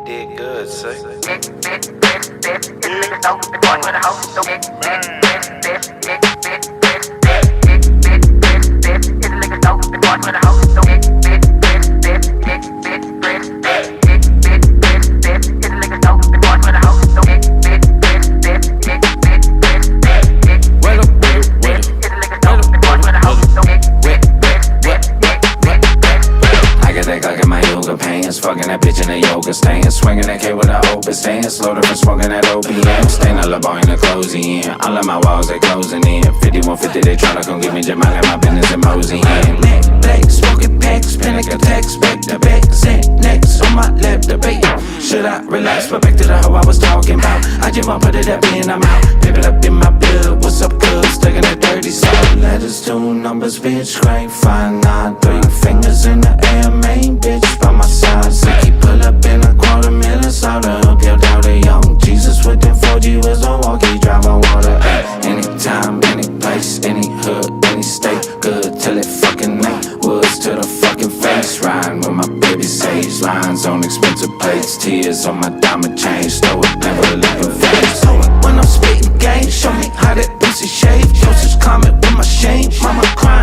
You did good, son. Fucking that bitch in the yoga stand, swinging that K with a open stand, slow from smoking that OPM, staying all up in the closing in. All of my walls they closing in. 5150 they tryna come get me Jamal and my business and mosey in. Neck black, smoking packs, panic attacks, back to back, next on my lap debate. Should I relax? But back to the hoe I was talking about. I just want put it up in, I'm out. Paper up in my blood. What's up, cuz? Stuck in that dirty salt. Letters, 2 numbers, bitch. Great, fine, 9, 3 fingers in the air, main bitch by my side. Sicky pull up in a $250,000 soda. Built out a young Jesus with them 4G wheels on walkie, drive on water. Anytime, any place, any hood, any state. Good till it fucking ain't. Woods to the fucking face. Riding with my baby sage. Lines on expensive plates. Tears on my diamond chain. Stow it, never looking face. When I'm spitting game, show me how that pussy shave. Postage comment with my shame. Mama crying.